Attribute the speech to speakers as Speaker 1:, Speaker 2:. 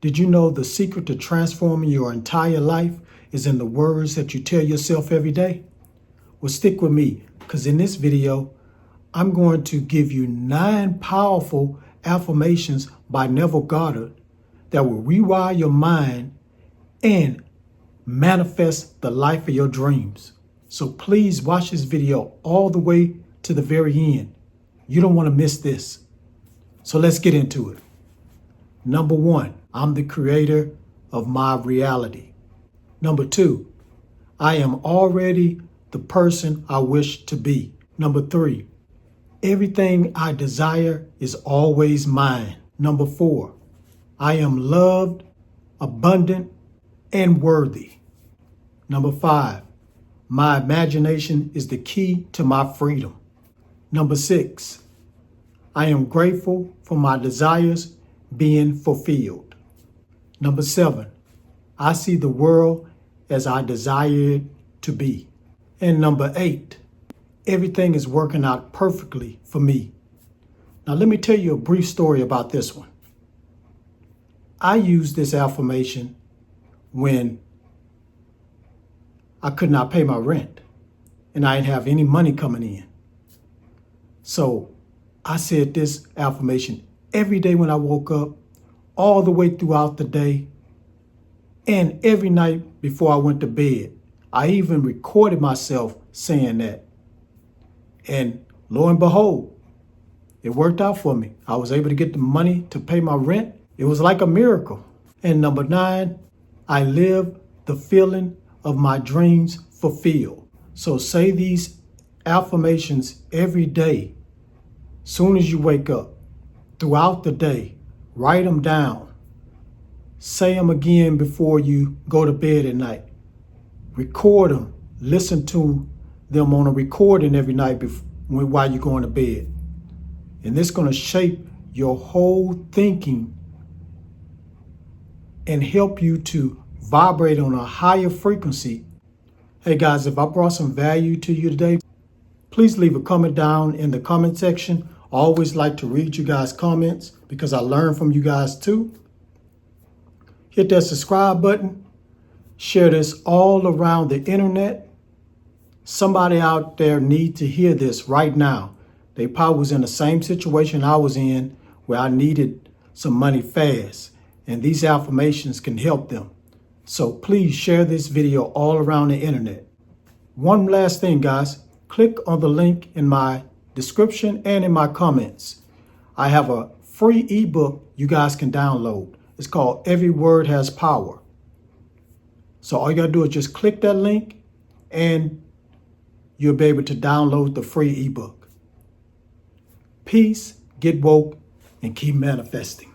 Speaker 1: Did you know the secret to transforming your entire life is in the words that you tell yourself every day? Well, stick with me, because in this video, I'm going to give you 9 powerful affirmations by Neville Goddard that will rewire your mind and manifest the life of your dreams. So please watch this video all the way to the very end. You don't want to miss this. So let's get into it. Number 1, I'm the creator of my reality. Number 2, I am already the person I wish to be. Number 3, everything I desire is always mine. Number 4, I am loved, abundant, and worthy. Number 5, my imagination is the key to my freedom. Number 6, I am grateful for my desires being fulfilled. Number 7, I see the world as I desire it to be. And number 8, everything is working out perfectly for me. Now let me tell you a brief story about this one. I used this affirmation when I could not pay my rent and I didn't have any money coming in. So I said this affirmation every day when I woke up, all the way throughout the day, and every night before I went to bed. I even recorded myself saying that. And lo and behold, it worked out for me. I was able to get the money to pay my rent. It was like a miracle. And number 9, I live the feeling of my dreams fulfilled. So say these affirmations every day. Soon as you wake up, throughout the day, write them down. Say them again before you go to bed at night. Record them. Listen to them on a recording every night while you're going to bed. And this is going to shape your whole thinking and help you to vibrate on a higher frequency. Hey guys, if I brought some value to you today, please leave a comment down in the comment section. I always like to read you guys' comments because I learn from you guys too. Hit that subscribe button. Share this all around the internet. Somebody out there needs to hear this right now. They probably was in the same situation I was in where I needed some money fast, and these affirmations can help them. So please share this video all around the internet. One last thing, guys. Click on the link in my description and in my comments. I have a free ebook you guys can download. It's called Every Word Has Power. So all you gotta do is just click that link and you'll be able to download the free ebook. Peace, get woke, and keep manifesting.